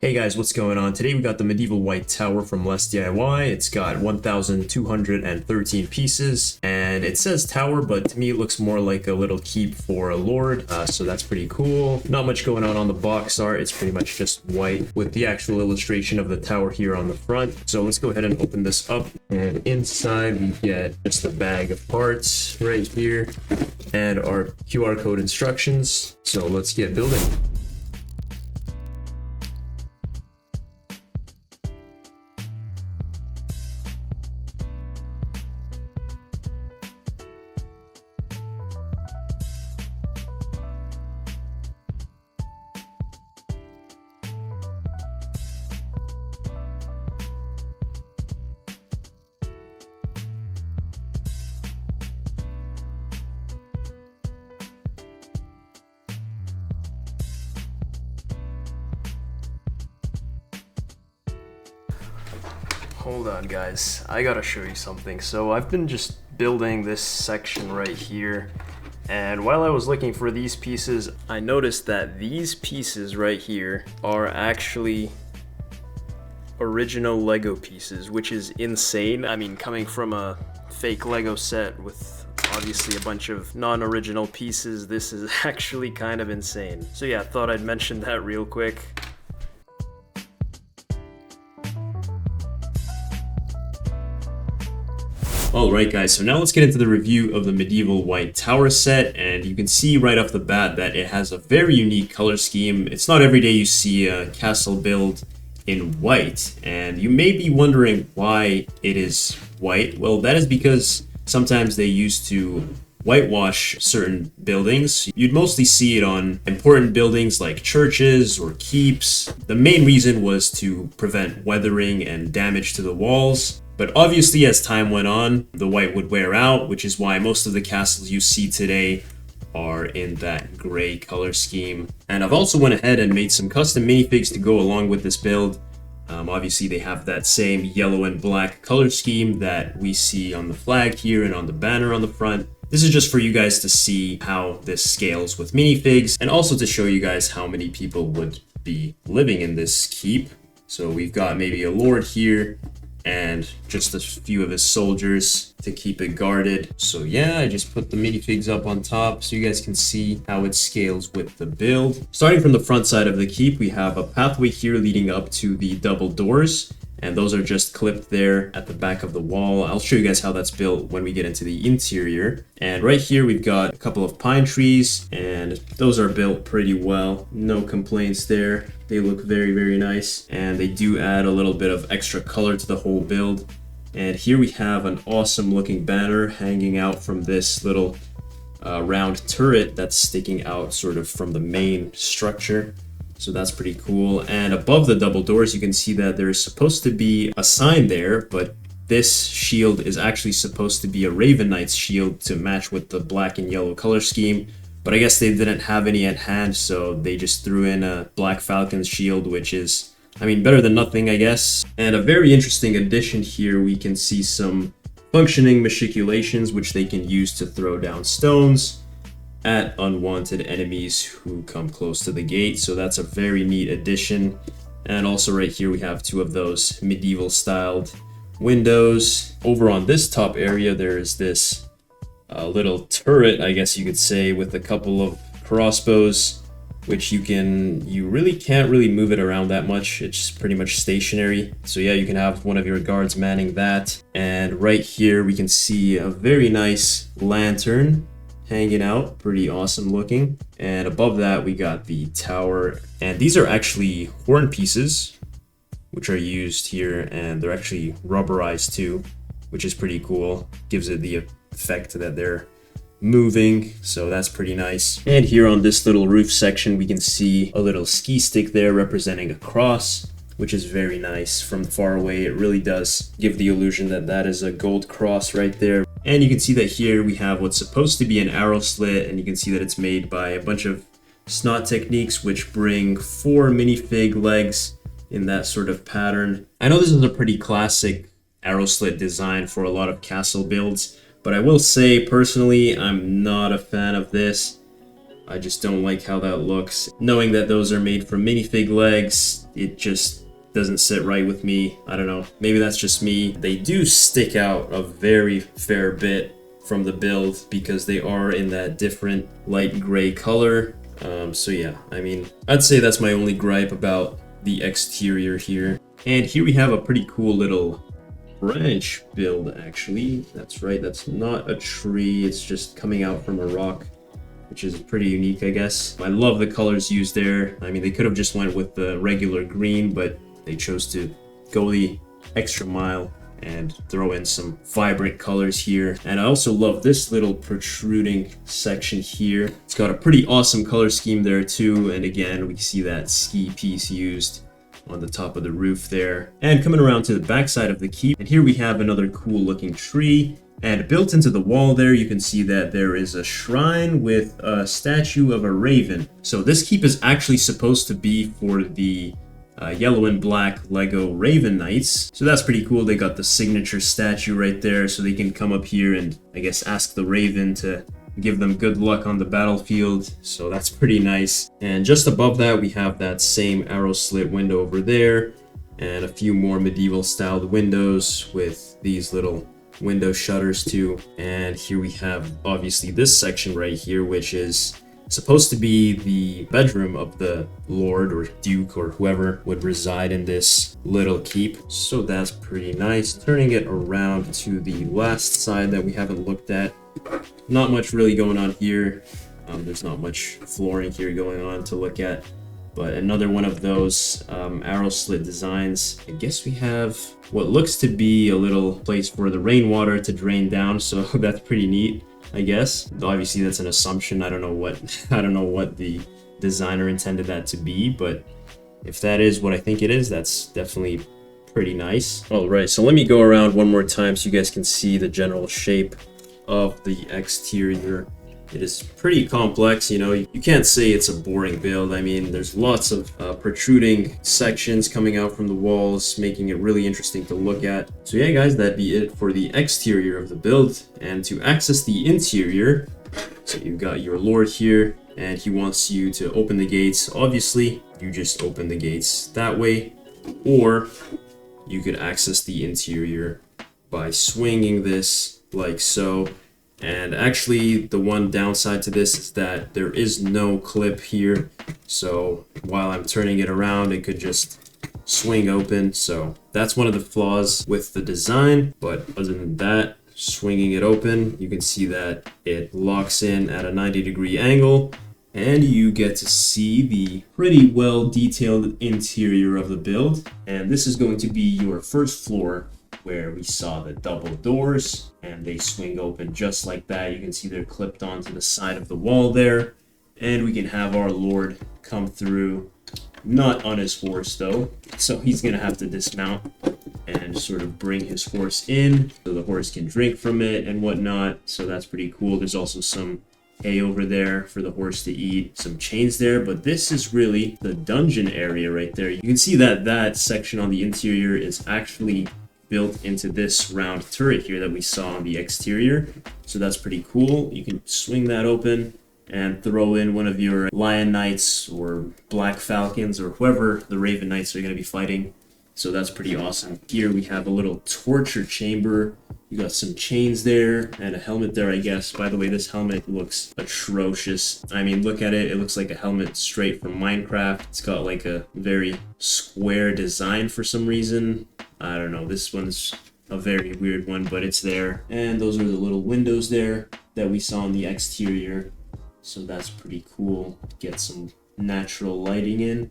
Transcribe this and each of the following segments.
Hey guys, what's going on? Today we got the medieval white tower from LesDiy. It's got 1,213 pieces, and it says tower, but to me it looks more like a little keep for a lord, so that's pretty cool. Not much going on the box art. It's pretty much just white with the actual illustration of the tower here on the front. So let's go ahead and open this up, and inside we get just a bag of parts right here and our QR code instructions. So let's get building. Hold on guys, I gotta show you something. So I've been just building this section right here, and while I was looking for these pieces, I noticed that these pieces right here are actually original Lego pieces, which is insane. I mean, coming from a fake Lego set with obviously a bunch of non-original pieces, this is actually kind of insane. So yeah, I thought I'd mention that real quick. Alright guys, so now let's get into the review of the medieval white tower set, and you can see right off the bat that it has a very unique color scheme. It's not every day you see a castle build in white, and you may be wondering why it is white. Well, that is because sometimes they used to whitewash certain buildings. You'd mostly see it on important buildings like churches or keeps. The main reason was to prevent weathering and damage to the walls. But obviously, as time went on, the white would wear out, which is why most of the castles you see today are in that gray color scheme. And I've also went ahead and made some custom minifigs to go along with this build. Obviously, they have that same yellow and black color scheme that we see on the flag here and on the banner on the front. This is just for you guys to see how this scales with minifigs, and also to show you guys how many people would be living in this keep. So we've got maybe a lord here, and just a few of his soldiers to keep it guarded. So yeah, I just put the minifigs up on top so you guys can see how it scales with the build. Starting from the front side of the keep, we have a pathway here leading up to the double doors, and those are just clipped there at the back of the wall. I'll show you guys how that's built when we get into the interior. And right here we've got a couple of pine trees, and those are built pretty well. No complaints there. They look very, very nice, and they do add a little bit of extra color to the whole build. And here we have an awesome looking banner hanging out from this little round turret that's sticking out sort of from the main structure. So that's pretty cool. And above the double doors, you can see that there's supposed to be a sign there, but this shield is actually supposed to be a Raven Knight's shield to match with the black and yellow color scheme. But I guess they didn't have any at hand, so they just threw in a Black Falcon's shield, which is, I mean, better than nothing, I guess. And a very interesting addition here, we can see some functioning machiculations, which they can use to throw down stones at unwanted enemies who come close to the gate. So that's a very neat addition. And also right here we have two of those medieval styled windows. Over on this top area there is this little turret, I guess you could say, with a couple of crossbows, which you really can't really move it around that much. It's pretty much stationary. So yeah, you can have one of your guards manning that. And right here we can see a very nice lantern hanging out, pretty awesome looking. And above that we got the tower, and these are actually horn pieces which are used here, and they're actually rubberized too, which is pretty cool. Gives it the effect that they're moving, so that's pretty nice. And here on this little roof section we can see a little ski stick there representing a cross, which is very nice. From far away it really does give the illusion that that is a gold cross right there. And you can see that here we have what's supposed to be an arrow slit, and you can see that it's made by a bunch of snot techniques, which bring 4 minifig legs in that sort of pattern. I know this is a pretty classic arrow slit design for a lot of castle builds, but I will say personally I'm not a fan of this. I just don't like how that looks. Knowing that those are made from minifig legs, it just doesn't sit right with me. I don't know, maybe that's just me. They do stick out a very fair bit from the build because they are in that different light gray color. So yeah, I mean, I'd say that's my only gripe about the exterior here. And here we have a pretty cool little branch build, actually. That's right, that's not a tree, it's just coming out from a rock, which is pretty unique, I guess. I love the colors used there. I mean, they could have just went with the regular green, but they chose to go the extra mile and throw in some vibrant colors here. And I also love this little protruding section here. It's got a pretty awesome color scheme there too. And again, we see that ski piece used on the top of the roof there. And coming around to the back side of the keep, and here we have another cool looking tree. And built into the wall there, you can see that there is a shrine with a statue of a raven. So this keep is actually supposed to be for the yellow and black Lego Raven Knights. So that's pretty cool. They got the signature statue right there, so they can come up here and, I guess, ask the Raven to give them good luck on the battlefield. So that's pretty nice. And just above that, we have that same arrow slit window over there, and a few more medieval styled windows with these little window shutters too. And here we have obviously this section right here, which is supposed to be the bedroom of the lord or duke or whoever would reside in this little keep. So that's pretty nice. Turning it around to the last side that we haven't looked at. Not much really going on here. There's not much flooring here going on to look at. But another one of those arrow slit designs. I guess we have what looks to be a little place for the rainwater to drain down. So that's pretty neat, I guess. Obviously that's an assumption. I don't know what the designer intended that to be, but if that is what I think it is, that's definitely pretty nice. All right, so let me go around one more time so you guys can see the general shape of the exterior. It is pretty complex, you know. You can't say it's a boring build. I mean, there's lots of protruding sections coming out from the walls, making it really interesting to look at. So yeah, guys, that'd be it for the exterior of the build. And to access the interior, so you've got your lord here, and he wants you to open the gates. Obviously, you just open the gates that way, or you could access the interior by swinging this like so. And actually, the one downside to this is that there is no clip here. So while I'm turning it around, it could just swing open. So that's one of the flaws with the design. But other than that, swinging it open, you can see that it locks in at a 90-degree angle. And you get to see the pretty well detailed interior of the build. And this is going to be your first floor, where we saw the double doors, and they swing open just like that. You can see they're clipped onto the side of the wall there, and we can have our lord come through, not on his horse though, so he's gonna have to dismount and sort of bring his horse in so the horse can drink from it and whatnot. So that's pretty cool. There's also some hay over there for the horse to eat, some chains there, but this is really the dungeon area right there. You can see that that section on the interior is actually built into this round turret here that we saw on the exterior. So that's pretty cool. You can swing that open and throw in one of your Lion Knights or Black Falcons or whoever the Raven Knights are going to be fighting. So that's pretty awesome. Here we have a little torture chamber. You got some chains there and a helmet there, I guess. By the way, this helmet looks atrocious. I mean, look at it. It looks like a helmet straight from Minecraft. It's got like a very square design for some reason. I don't know. This one's a very weird one, but it's there. And those are the little windows there that we saw on the exterior. So that's pretty cool. Get some natural lighting in.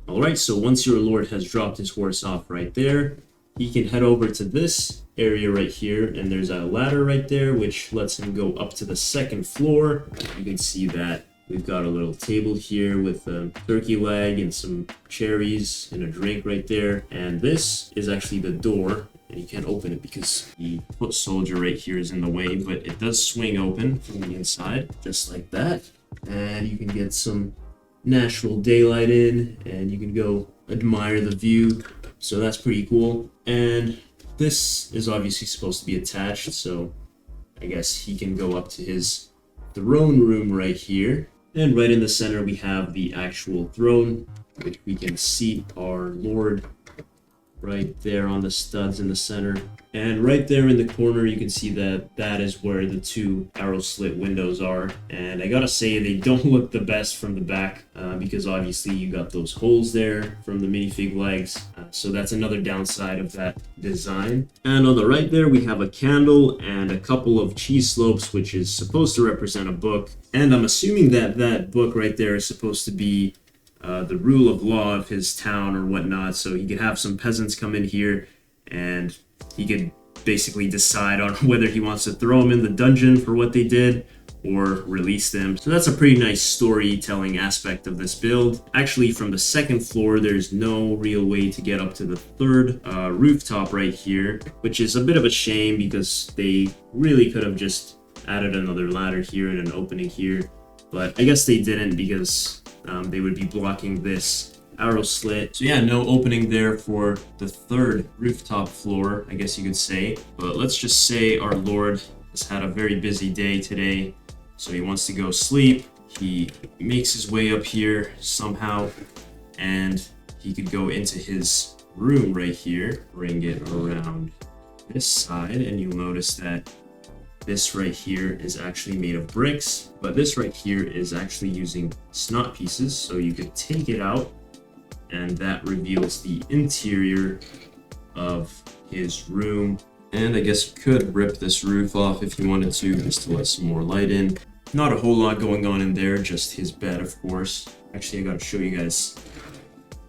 Alright, so once your lord has dropped his horse off right there, he can head over to this area right here, and there's a ladder right there which lets him go up to the second floor. You can see that we've got a little table here with a turkey leg and some cherries and a drink right there. And this is actually the door, and you can't open it because the foot soldier right here is in the way, but it does swing open from the inside just like that. And you can get some natural daylight in, and you can go admire the view. So that's pretty cool. And this is obviously supposed to be attached, so I guess he can go up to his throne room right here. And right in the center, we have the actual throne, which we can seat our Lord right there on the studs in the center. And right there in the corner, you can see that that is where the two arrow slit windows are. And I gotta say, they don't look the best from the back because obviously you got those holes there from the minifig legs. So that's another downside of that design. And on the right there, we have a candle and a couple of cheese slopes, which is supposed to represent a book. And I'm assuming that that book right there is supposed to be the rule of law of his town or whatnot. So he could have some peasants come in here and he could basically decide on whether he wants to throw them in the dungeon for what they did or release them. So that's a pretty nice storytelling aspect of this build. Actually, from the second floor, there's no real way to get up to the third rooftop right here, which is a bit of a shame because they really could have just added another ladder here and an opening here. But I guess they didn't because they would be blocking this arrow slit. So yeah, no opening there for the third rooftop floor, I guess you could say. But let's just say our Lord has had a very busy day today, so he wants to go sleep. He makes his way up here somehow, and he could go into his room right here, bring it around this side, and you'll notice that this right here is actually made of bricks, but this right here is actually using snot pieces, so you could take it out and that reveals the interior of his room. And I guess you could rip this roof off if you wanted to, just to let some more light in. Not a whole lot going on in there, just his bed, of course. Actually, I gotta show you guys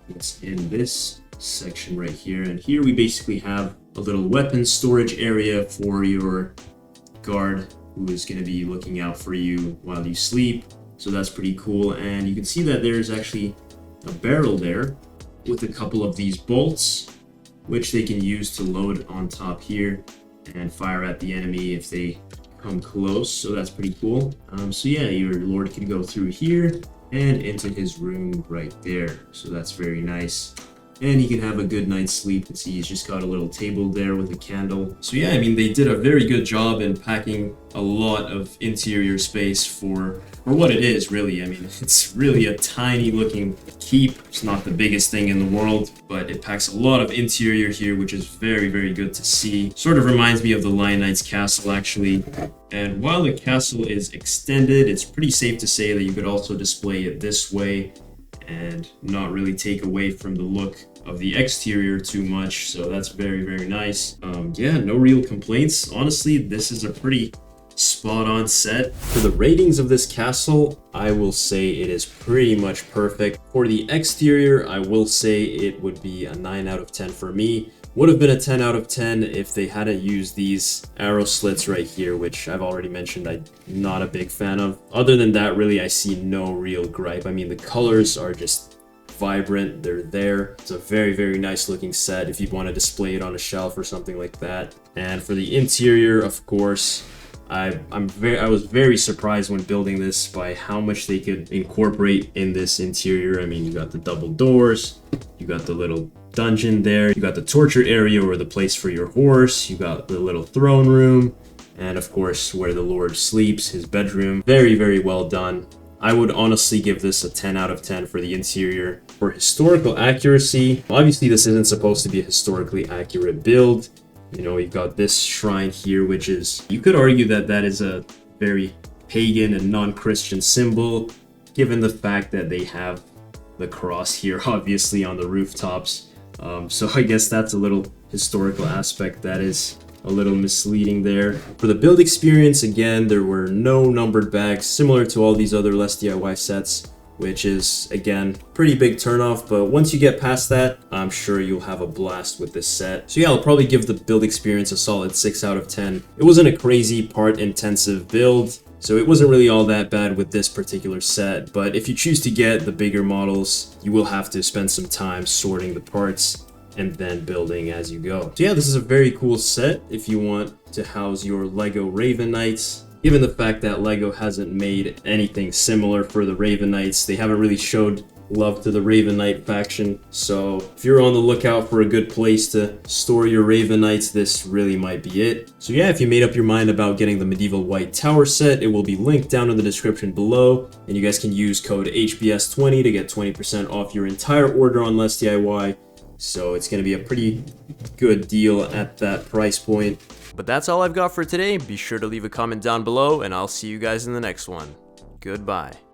what's in this section right here. And here we basically have a little weapon storage area for your guard who is gonna be looking out for you while you sleep. So that's pretty cool. And you can see that there's actually a barrel there with a couple of these bolts, which they can use to load on top here and fire at the enemy if they come close. So that's pretty cool. So yeah, your Lord can go through here and into his room right there. So that's very nice. And he can have a good night's sleep. You see, he's just got a little table there with a candle. So yeah, I mean, they did a very good job in packing a lot of interior space for what it is, really. I mean, it's really a tiny looking keep. It's not the biggest thing in the world, but it packs a lot of interior here, which is very, very good to see. Sort of reminds me of the Lion Knight's castle, actually. And while the castle is extended, it's pretty safe to say that you could also display it this way and not really take away from the look of the exterior too much. So that's very, very nice. Yeah, no real complaints. Honestly, this is a pretty spot on set. For the ratings of this castle, I will say it is pretty much perfect. For the exterior, I will say it would be a 9 out of 10 for me. Would have been a 10 out of 10 if they hadn't used these arrow slits right here, which I've already mentioned I'm not a big fan of. Other than that, really, I see no real gripe. I mean, the colors are just vibrant, they're there. It's a very, very nice looking set if you want to display it on a shelf or something like that. And for the interior, of course, I was very surprised when building this by how much they could incorporate in this interior. I mean, you got the double doors, you got the little dungeon there, you got the torture area or the place for your horse, you got the little throne room, and of course where the Lord sleeps, his bedroom. Very, very well done. I would honestly give this a 10 out of 10 for the interior. For historical accuracy, obviously this isn't supposed to be a historically accurate build. You know, you've got this shrine here, which is, you could argue that that is a very pagan and non-Christian symbol, given the fact that they have the cross here, obviously, on the rooftops. So I guess that's a little historical aspect that is a little misleading there. For the build experience, again, there were no numbered bags, similar to all these other LesDiy sets, which is, again, pretty big turnoff, but once you get past that, I'm sure you'll have a blast with this set. So yeah, I'll probably give the build experience a solid 6 out of 10. It wasn't a crazy part-intensive build, so it wasn't really all that bad with this particular set, but if you choose to get the bigger models, you will have to spend some time sorting the parts and then building as you go. So yeah, this is a very cool set if you want to house your Lego Raven Knights. Given the fact that Lego hasn't made anything similar for the Raven Knights, they haven't really showed love to the Raven Knight faction. So if you're on the lookout for a good place to store your Raven Knights, this really might be it. So yeah, if you made up your mind about getting the medieval white tower set, it will be linked down in the description below, and you guys can use code HBS20 to get 20% off your entire order on LesDiy. So it's going to be a pretty good deal at that price point. But that's all I've got for today. Be sure to leave a comment down below, and I'll see you guys in the next one. Goodbye.